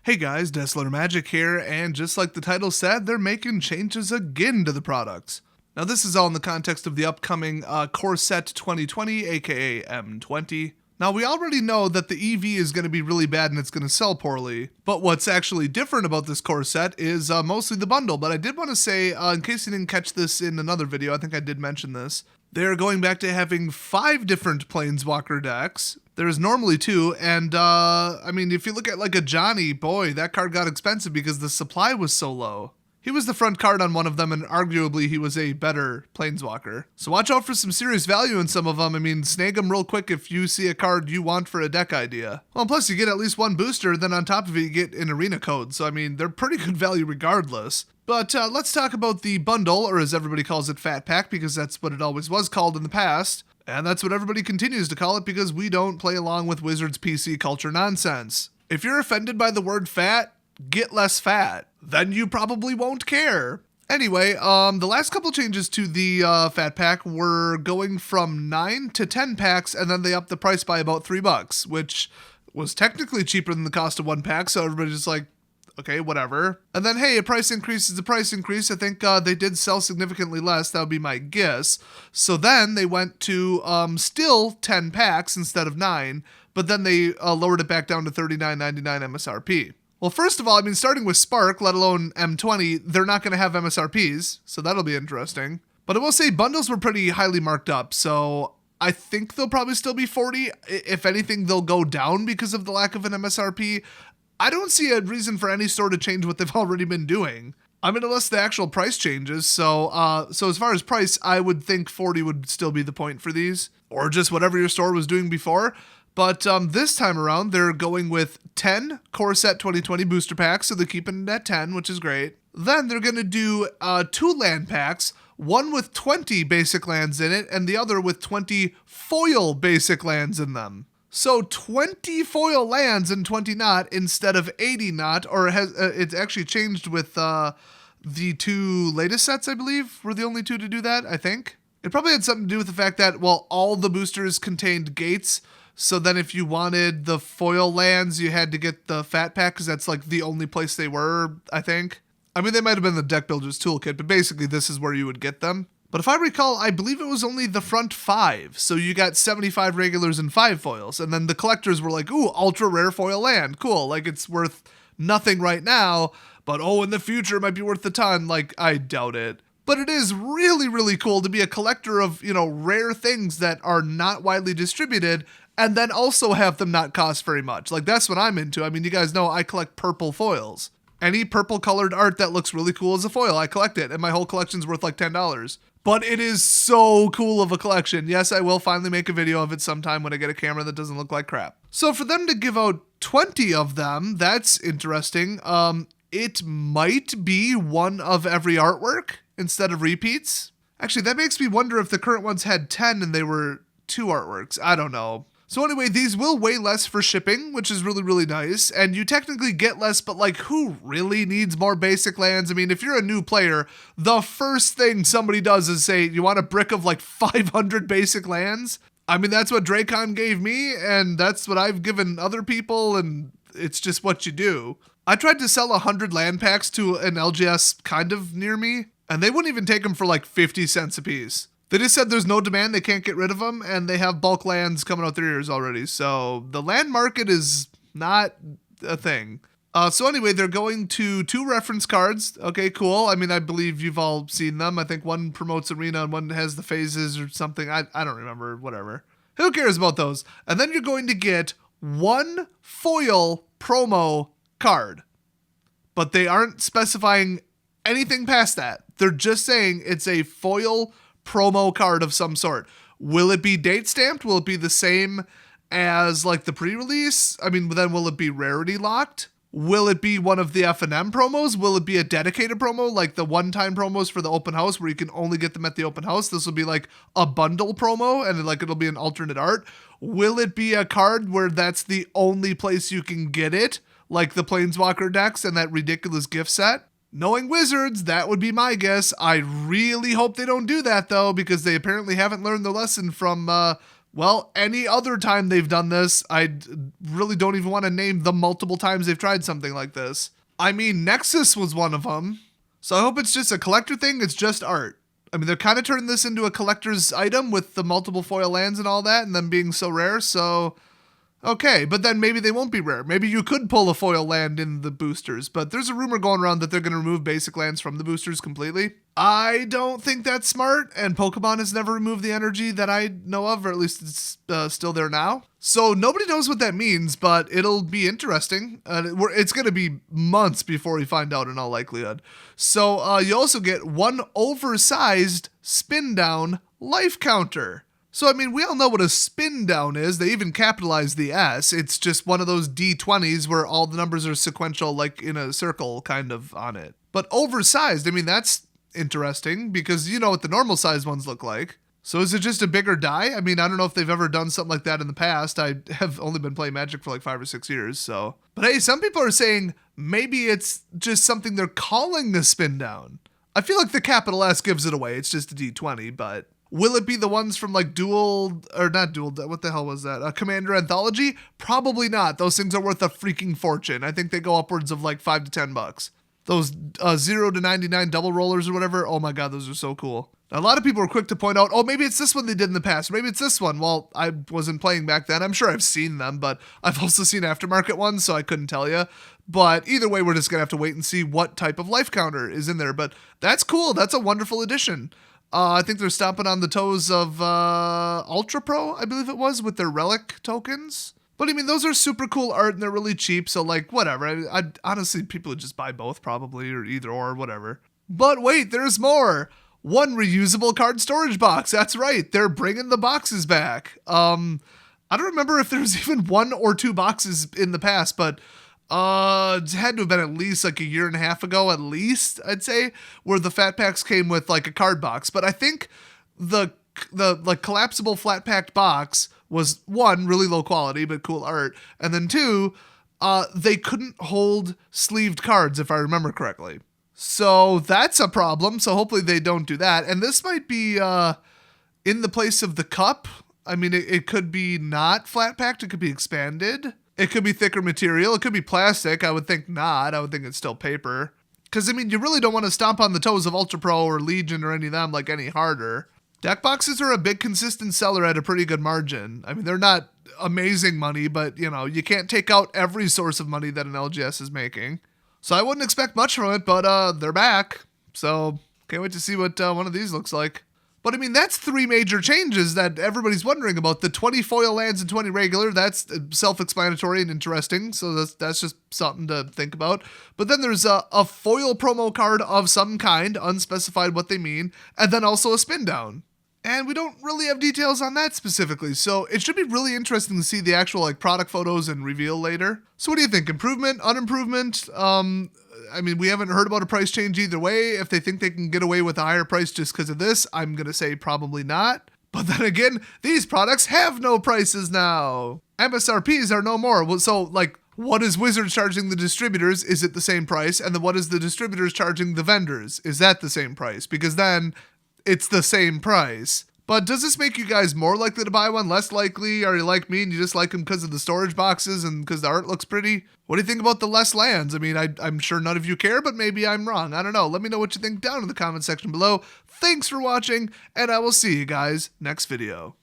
Hey guys, Desolate Magic here, and just like the title said, they're making changes again to the products. Now this is all in the context of the upcoming Core Set 2020, aka M20. Now we already know that the EV is going to be really bad and it's going to sell poorly, but what's actually different about this core set is mostly the bundle. But I did want to say, in case you didn't catch this in another video, I think I did mention this, they're going back to having 5 different Planeswalker decks. There's normally 2, and I mean, if you look at like a Johnny, boy, that card got expensive because the supply was so low. He was the front card on one of them, and arguably he was a better Planeswalker. So watch out for some serious value in some of them. I mean, snag them real quick if you see a card you want for a deck idea. Well, and plus you get at least 1 booster, then on top of it you get an arena code. So I mean, they're pretty good value regardless. But let's talk about the bundle, or as everybody calls it, Fat Pack, because that's what it always was called in the past. And that's what everybody continues to call it because we don't play along with Wizards PC culture nonsense. If you're offended by the word fat, get less fat. Then you probably won't care. Anyway, the last couple changes to the Fat Pack were going from 9 to 10 packs, and then they upped the price by about $3, which was technically cheaper than the cost of 1 pack, so everybody's just like, okay, whatever. And then, hey, a price increase is a price increase. I think they did sell significantly less. That would be my guess. So then they went to still 10 packs instead of 9, but then they lowered it back down to $39.99 MSRP. Well, first of all, I mean, starting with Spark, let alone M20, they're not going to have MSRPs, so that'll be interesting. But I will say bundles were pretty highly marked up, so I think they'll probably still be 40. If anything, they'll go down because of the lack of an MSRP. I don't see a reason for any store to change what they've already been doing. I mean, unless the actual price changes. So as far as price, I would think 40 would still be the point for these, or just whatever your store was doing before. But this time around, they're going with 10 Core Set 2020 booster packs, so they're keeping it at 10, which is great. Then they're going to do 2 land packs, one with 20 basic lands in it, and the other with 20 foil basic lands in them. So 20 foil lands and 20 not instead of 80 not, or it's actually changed with the 2 latest sets, I believe, were the only 2 to do that, I think. It probably had something to do with the fact that, well, all the boosters contained gates, so then if you wanted the foil lands, you had to get the Fat Pack, because that's like the only place they were, I think. I mean, they might have been the Deck Builder's Toolkit, but basically this is where you would get them. But if I recall, I believe it was only the front 5, so you got 75 regulars and 5 foils, and then the collectors were like, ooh, ultra rare foil land, cool, like it's worth nothing right now, but oh, in the future it might be worth a ton. Like, I doubt it. But it is really, really cool to be a collector of, you know, rare things that are not widely distributed, and then also have them not cost very much. Like, that's what I'm into. I mean, you guys know I collect purple foils. Any purple colored art that looks really cool as a foil, I collect it, and my whole collection's worth like $10. But it is so cool of a collection. Yes, I will finally make a video of it sometime when I get a camera that doesn't look like crap. So for them to give out 20 of them, that's interesting. It might be one of every artwork instead of repeats. Actually, that makes me wonder if the current ones had 10 and they were 2 artworks. I don't know. So anyway, these will weigh less for shipping, which is really, really nice. And you technically get less, but like, who really needs more basic lands? I mean, if you're a new player, the first thing somebody does is say, you want a brick of like 500 basic lands? I mean, that's what Dracon gave me, and that's what I've given other people, and it's just what you do. I tried to sell 100 land packs to an LGS kind of near me, and they wouldn't even take them for like 50 cents a piece. They just said there's no demand, they can't get rid of them, and they have bulk lands coming out their ears already. So the land market is not a thing. So anyway, they're going to 2 reference cards. Okay, cool. I mean, I believe you've all seen them. I think one promotes Arena and one has the phases or something. I don't remember, whatever. Who cares about those? And then you're going to get 1 foil promo card. But they aren't specifying anything past that. They're just saying it's a foil promo card of some sort. Will it be date stamped? Will it be the same as like the pre-release? I mean, then will it be rarity locked? Will it be one of the F&M promos? Will it be a dedicated promo like the one-time promos for the open house where you can only get them at the open house? This will be like a bundle promo and like it'll be an alternate art. Will it be a card where that's the only place you can get it, like the Planeswalker decks and that ridiculous gift set? Knowing Wizards, that would be my guess. I really hope they don't do that, though, because they apparently haven't learned the lesson from Well, any other time they've done this, I really don't even want to name the multiple times they've tried something like this. I mean, Nexus was one of them. So I hope it's just a collector thing. It's just art. I mean, they're kind of turning this into a collector's item with the multiple foil lands and all that, and them being so rare. So, okay, but then maybe they won't be rare. Maybe you could pull a foil land in the boosters, but there's a rumor going around that they're going to remove basic lands from the boosters completely. I don't think that's smart, and Pokemon has never removed the energy that I know of, or at least it's still there now. So nobody knows what that means, but it'll be interesting. It's going to be months before we find out in all likelihood. So you also get one oversized spin down life counter. So, I mean, we all know what a spin down is. They even capitalize the S. It's just one of those D20s where all the numbers are sequential, like in a circle kind of on it. But oversized, I mean, that's interesting because you know what the normal size ones look like. So is it just a bigger die? I mean, I don't know if they've ever done something like that in the past. I have only been playing Magic for like 5 or 6 years, so. But hey, some people are saying maybe it's just something they're calling the spin down. I feel like the capital S gives it away. It's just a D20, but will it be the ones from like what the hell was that? Commander Anthology? Probably not. Those things are worth a freaking fortune. I think they go upwards of like $5 to $10. Those 0 to 99 double rollers or whatever. Oh my God, those are so cool. Now, a lot of people are quick to point out, oh, maybe it's this one they did in the past. Maybe it's this one. Well, I wasn't playing back then. I'm sure I've seen them, but I've also seen aftermarket ones, so I couldn't tell you. But either way, we're just going to have to wait and see what type of life counter is in there. But that's cool. That's a wonderful addition. I think they're stomping on the toes of Ultra Pro, I believe it was, with their relic tokens. But I mean, those are super cool art and they're really cheap, so like, whatever. I honestly, people would just buy both probably, or either or, whatever. But wait, there's more. One reusable card storage box. That's right. They're bringing the boxes back. I don't remember if there was even 1 or 2 boxes in the past, but it had to have been at least like a year and a half ago, at least, I'd say, where the fat packs came with like a card box. But I think the like collapsible flat packed box was 1, really low quality but cool art, and then 2, they couldn't hold sleeved cards if I remember correctly. So that's a problem. So hopefully they don't do that. And this might be in the place of the cup. I mean, it could be not flat packed. It could be expanded. It could be thicker material. It could be plastic. I would think not. I would think it's still paper. Because, I mean, you really don't want to stomp on the toes of Ultra Pro or Legion or any of them like any harder. Deck boxes are a big consistent seller at a pretty good margin. I mean, they're not amazing money, but, you know, you can't take out every source of money that an LGS is making. So I wouldn't expect much from it, but they're back. So can't wait to see what one of these looks like. But I mean, that's 3 major changes that everybody's wondering about. The 20 foil lands and 20 regular, that's self-explanatory and interesting. So that's just something to think about. But then there's a foil promo card of some kind, unspecified what they mean, and then also a spin down. And we don't really have details on that specifically, so it should be really interesting to see the actual like product photos and reveal later. So what do you think? Improvement? Unimprovement? I mean, we haven't heard about a price change either way. If they think they can get away with a higher price just because of this, I'm going to say probably not. But then again, these products have no prices now. MSRPs are no more. So like, what is Wizards charging the distributors? Is it the same price? And then what is the distributors charging the vendors? Is that the same price? Because then it's the same price. But does this make you guys more likely to buy one? Less likely? Are you like me and you just like them because of the storage boxes and because the art looks pretty? What do you think about the less lands? I mean, I'm sure none of you care, but maybe I'm wrong. I don't know. Let me know what you think down in the comment section below. Thanks for watching, and I will see you guys next video.